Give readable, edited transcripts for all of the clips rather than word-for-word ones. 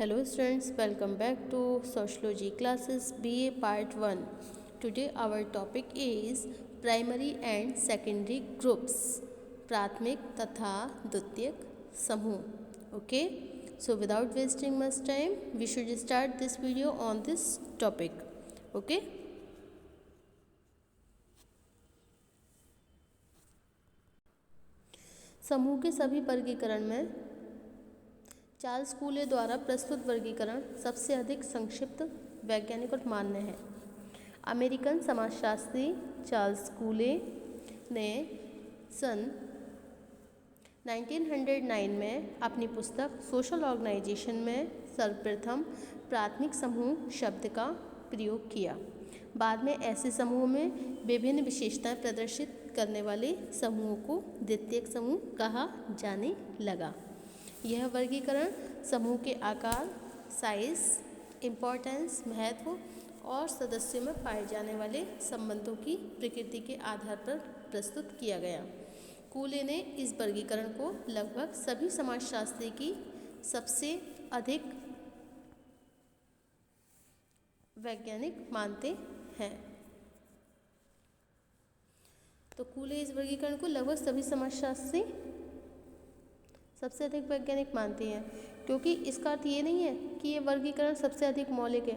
Hello students, welcome back to Sociology classes BA Part 1. Today our topic is primary and secondary groups, प्राथमिक तथा द्वितीयक समूह. Okay, so without wasting much time, we should start this video on this topic. Okay. समूह के सभी वर्गीकरण में Charles कूले द्वारा प्रस्तुत वर्गीकरण सबसे अधिक संक्षिप्त, वैज्ञानिक और मान्य है. अमेरिकन समाजशास्त्री चार्ल्स कूले ने सन 1909 में अपनी पुस्तक सोशल ऑर्गेनाइजेशन में सर्वप्रथम प्राथमिक समूह शब्द का प्रयोग किया. बाद में ऐसे समूह में विभिन्न विशेषताएं प्रदर्शित करने वाले समूहों को द्वितीयक समूह कहा जाने लगा. यह वर्गीकरण समूह के आकार, साइज, इम्पोर्टेंस, महत्व और सदस्यों में पाए जाने वाले संबंधों की प्रकृति के आधार पर प्रस्तुत किया गया. कूले ने इस वर्गीकरण को लगभग सभी समाजशास्त्री की सबसे अधिक वैज्ञानिक मानते हैं. तो कूले इस वर्गीकरण को लगभग सभी समाजशास्त्री सबसे अधिक वैज्ञानिक मानते हैं, क्योंकि इसका अर्थ ये नहीं है कि ये वर्गीकरण सबसे अधिक मौलिक है.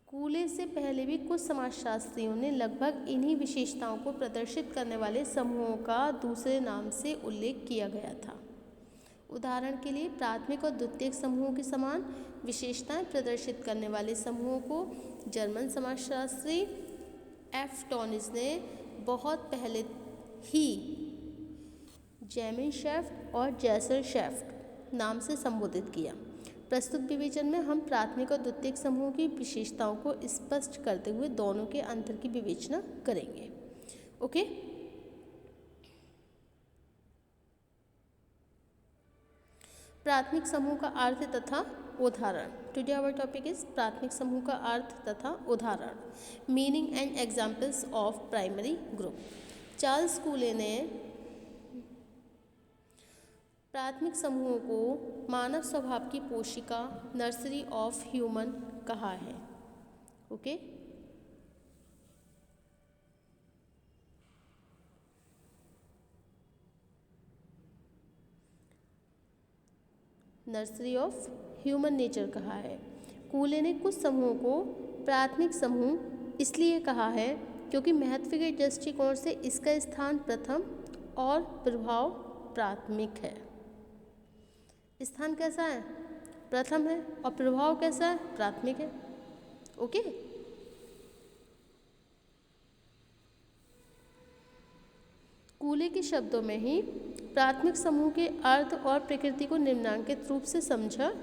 कूले से पहले भी कुछ समाजशास्त्रियों ने लगभग इन्हीं विशेषताओं को प्रदर्शित करने वाले समूहों का दूसरे नाम से उल्लेख किया गया था. उदाहरण के लिए प्राथमिक और द्वितीयक समूहों के समान विशेषताएं प्रदर्शित करने वाले समूहों को जर्मन समाजशास्त्री एफ टॉनिस ने बहुत पहले ही जेमेनशेफ्ट और जेसलशेफ्ट नाम से संबोधित किया. प्रस्तुत विवेचन में हम प्राथमिक और द्वितीयक समूहों की विशेषताओं को स्पष्ट करते हुए दोनों के अंतर की विवेचना करेंगे. ओके. प्राथमिक समूह का अर्थ तथा उदाहरण. टुडे आवर टॉपिक इज प्राथमिक समूह का अर्थ तथा उदाहरण. Meaning and examples of primary group. Charles Cooley ने प्राथमिक समूहों को मानव स्वभाव की पोशिका, नर्सरी ऑफ ह्यूमन कहा है. Okay. Nursery of human nature कहा है. कूले ने कुछ समूहों को प्राथमिक समूह इसलिए कहा है क्योंकि महत्व के दृष्टिकोण से इसका स्थान प्रथम और प्रभाव प्राथमिक है. स्थान कैसा है? प्रथम है. और प्रभाव कैसा है? प्राथमिक है. ओके. कूले के शब्दों में ही प्राथमिक समूह के अर्थ और प्रकृति को निम्नांकित रूप से समझा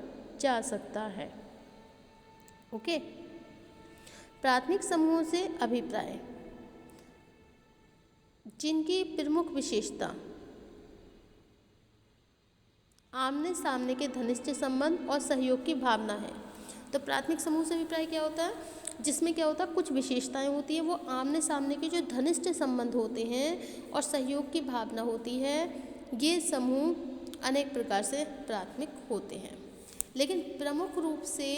जा सकता है. ओके. प्राथमिक समूहों से अभिप्राय. जिनकी प्रमुख विशेषता आमने सामने के घनिष्ठ संबंध और सहयोग की भावना है. तो प्राथमिक समूह से अभिप्राय क्या होता है? जिसमें क्या होता है, कुछ विशेषताएं होती हैं, वो आमने सामने के जो घनिष्ठ संबंध होते हैं और सहयोग की भावना होती है. ये समूह अनेक प्रकार से प्राथमिक होते हैं, लेकिन प्रमुख रूप से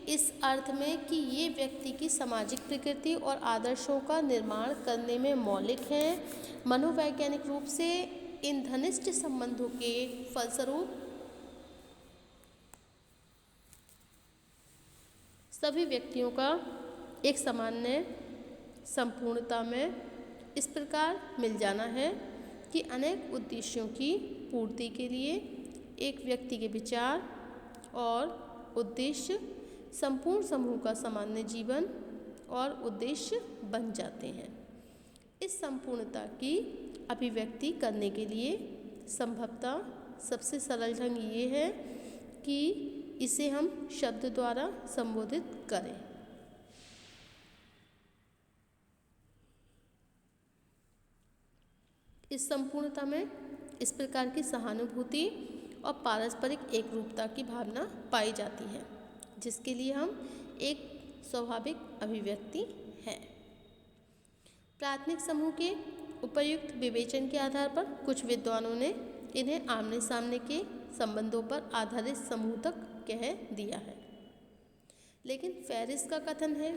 इस अर्थ में कि ये व्यक्ति की सामाजिक प्रकृति और आदर्शों का निर्माण करने में मौलिक हैं. मनोवैज्ञानिक रूप से इन घनिष्ठ संबंधों के फलस्वरूप सभी व्यक्तियों का एक सामान्य संपूर्णता में इस प्रकार मिल जाना है कि अनेक उद्देश्यों की पूर्ति के लिए एक व्यक्ति के विचार और उद्देश्य संपूर्ण समूह का सामान्य जीवन और उद्देश्य बन जाते हैं. इस संपूर्णता की अभिव्यक्ति करने के लिए संभवतः सबसे सरल ढंग ये है कि इसे हम शब्द द्वारा संबोधित करें. इस संपूर्णता में इस प्रकार की सहानुभूति और पारस्परिक एकरूपता की भावना पाई जाती है, जिसके लिए हम एक स्वाभाविक अभिव्यक्ति है. प्राथमिक समूह के उपयुक्त विवेचन के आधार पर कुछ विद्वानों ने इन्हें आमने सामने के संबंधों पर आधारित समूह तक कह दिया है। लेकिन फेरिस का कथन है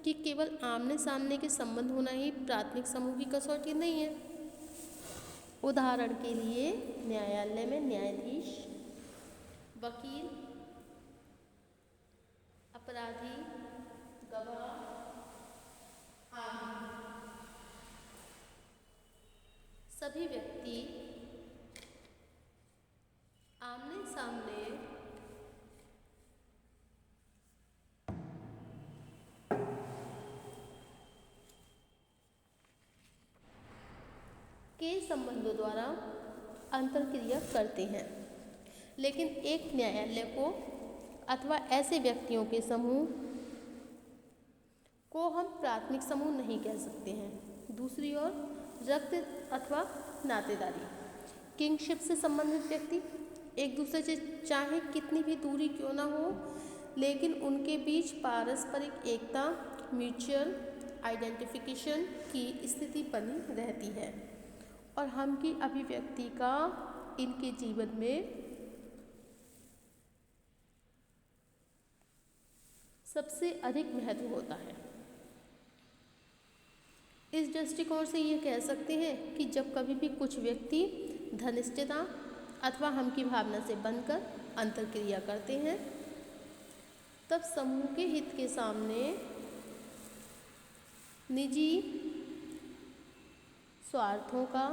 कि केवल आमने सामने के संबंध होना ही प्राथमिक समूह की कसौटी नहीं है। उदाहरण के लिए न्यायालय में न्यायाधीश, वकील, अपराधी, गवाह आदि सभी व्यक्ति आमने सामने के संबंधों द्वारा अंतर्क्रिया करते हैं। लेकिन एक न्यायालय को अथवा ऐसे व्यक्तियों के समूह को हम प्राथमिक समूह नहीं कह सकते हैं। दूसरी ओर रक्त अथवा नातेदारी, किंगशिप से संबंधित व्यक्ति एक दूसरे से चाहे कितनी भी दूरी क्यों ना हो, लेकिन उनके बीच पारस्परिक एकता, म्यूचुअल आइडेंटिफिकेशन की स्थिति बनी रहती है और हम की अभिव्यक्ति का इनके जीवन में सबसे अधिक महत्व होता है। इस दृष्टिकोण से ये कह सकते हैं कि जब कभी भी कुछ व्यक्ति धनिष्ठता अथवा हम की भावना से बनकर अंतर्क्रिया करते हैं, तब समूह के हित के सामने निजी स्वार्थों का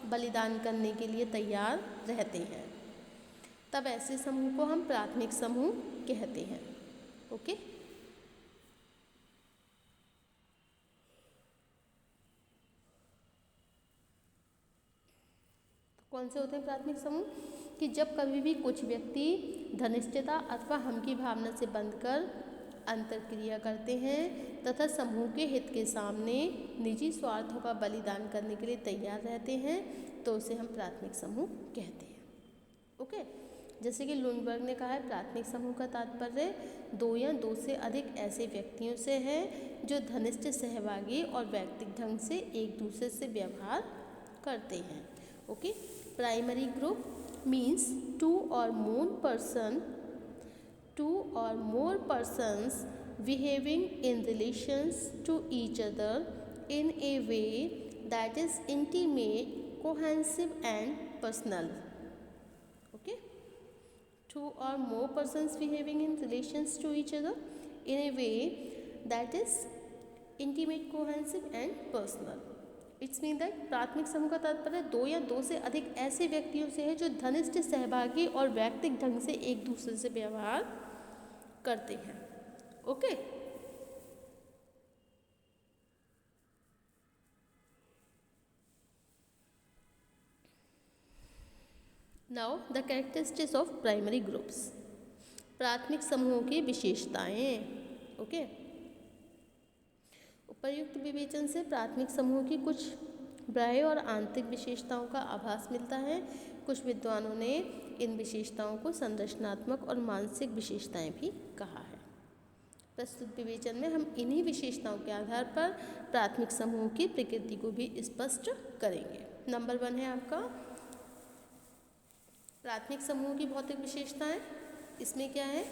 बलिदान करने के लिए तैयार रहते हैं। तब ऐसे समूह को हम प्राथमिक समूह कहते हैं। ओके, कौन से होते हैं प्राथमिक समूह? कि जब कभी भी कुछ व्यक्ति धनिष्ठता अथवा हम की भावना से बंधकर अंतर्क्रिया करते हैं तथा समूह के हित के सामने निजी स्वार्थों का बलिदान करने के लिए तैयार रहते हैं, तो उसे हम प्राथमिक समूह कहते हैं। ओके, जैसे कि लुंडबर्ग ने कहा है, प्राथमिक समूह का तात्पर्य दो या दो से अधिक ऐसे व्यक्तियों से है जो धनिष्ठ, सहभागी और व्यक्तिगत ढंग से एक दूसरे से व्यवहार करते हैं। Okay, primary group means two or more persons behaving in relations to each other in a way that is intimate, cohesive and personal. Okay, two or more persons behaving in relations to each other in a way that is intimate, cohesive and personal. It's mean that प्राथमिक समूह का तात्पर्य दो या दो से अधिक ऐसे व्यक्तियों से है जो धनिष्ठ, सहभागी और व्यक्तिगत ढंग से एक दूसरे से व्यवहार करते हैं। Okay, now the characteristics of primary groups, प्राथमिक समूहों की विशेषताएं। ओके, उपर्युक्त विवेचन से प्राथमिक समूह की कुछ बाह्य और आंतरिक विशेषताओं का आभास मिलता है। कुछ विद्वानों ने इन विशेषताओं को संरचनात्मक और मानसिक विशेषताएं भी कहा है। प्रस्तुत विवेचन में हम इन्हीं विशेषताओं के आधार पर प्राथमिक समूह की प्रकृति को भी स्पष्ट करेंगे। नंबर 1 है आपका प्राथमिक समूह की भौतिक विशेषताएं। इसमें क्या है?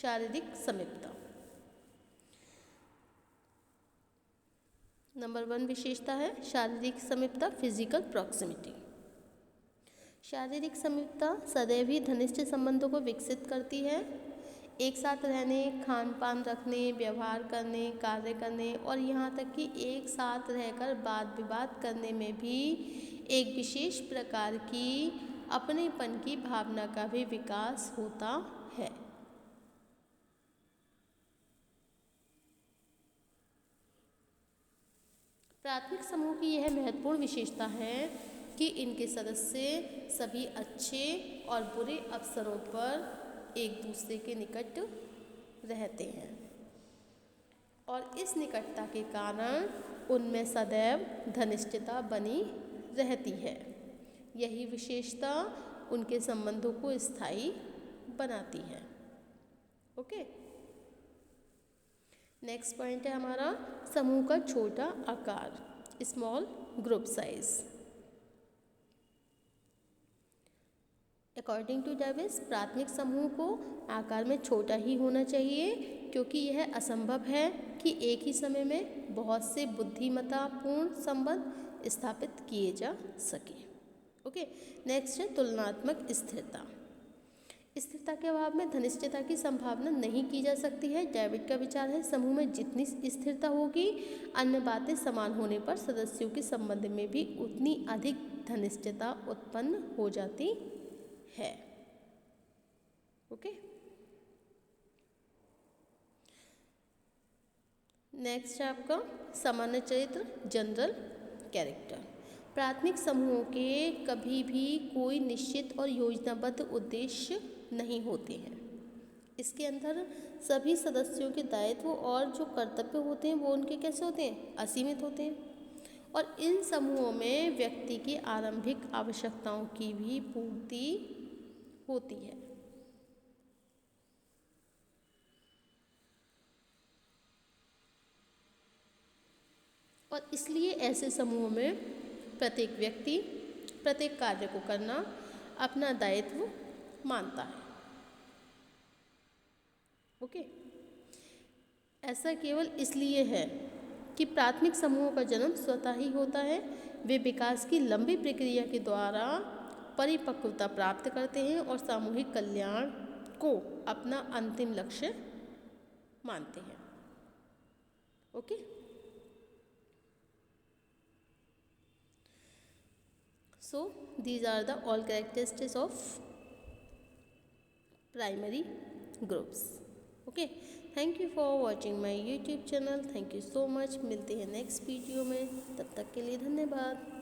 शारीरिक समीपता। नंबर 1 विशेषता है शारीरिक समीपता, फिजिकल प्रॉक्सिमिटी। शारीरिक समीपता सदैव ही घनिष्ठ संबंधों को विकसित करती है। एक साथ रहने, खान पान रखने, व्यवहार करने, कार्य करने और यहाँ तक कि एक साथ रहकर वाद विवाद करने में भी एक विशेष प्रकार की अपनेपन की भावना का भी विकास होता है। प्राथमिक समूह की यह महत्वपूर्ण विशेषता है कि इनके सदस्य सभी अच्छे और बुरे अवसरों पर एक दूसरे के निकट रहते हैं और इस निकटता के कारण उनमें सदैव घनिष्ठता बनी रहती है। यही विशेषता उनके संबंधों को स्थायी बनाती है। ओके, नेक्स्ट पॉइंट है हमारा समूह का छोटा आकार, small group size. According to Davis प्राथमिक समूह को आकार में छोटा ही होना चाहिए क्योंकि यह असंभव है कि एक ही समय में बहुत से बुद्धिमत्तापूर्ण संबंध स्थापित किए जा सके। ओके, नेक्स्ट है तुलनात्मक स्थिरता। स्थिरता के अभाव में घनिष्ठता की संभावना नहीं की जा सकती है। डेविड का विचार है समूह में जितनी स्थिरता होगी अन्य बातें समान होने पर सदस्यों के संबंध में भी उतनी अधिक घनिष्ठता उत्पन्न हो जाती है। ओके, नेक्स्ट है आपका सामान्य चरित्र, जनरल कैरेक्टर। प्राथमिक समूहों के कभी भी कोई निश्चित और योजनाबद्ध उद्देश्य नहीं होते हैं। इसके अंदर सभी सदस्यों के दायित्व और जो कर्तव्य होते हैं वो उनके कैसे होते हैं, असीमित होते हैं। और इन समूहों में व्यक्ति की आरंभिक आवश्यकताओं की भी पूर्ति होती है। और इसलिए ऐसे समूहों में प्रत्येक व्यक्ति प्रत्येक कार्य को करना अपना दायित्व मानता है। ओके, ऐसा केवल इसलिए है कि प्राथमिक समूहों का जन्म स्वतः ही होता है। वे विकास की लंबी प्रक्रिया के द्वारा परिपक्वता प्राप्त करते हैं और सामूहिक कल्याण को अपना अंतिम लक्ष्य मानते हैं। Okay, so these are the all characteristics of primary groups. Okay, thank you for watching my YouTube channel. Thank you so much. मिलते हैं नेक्स्ट वीडियो में, तब तक के लिए धन्यवाद।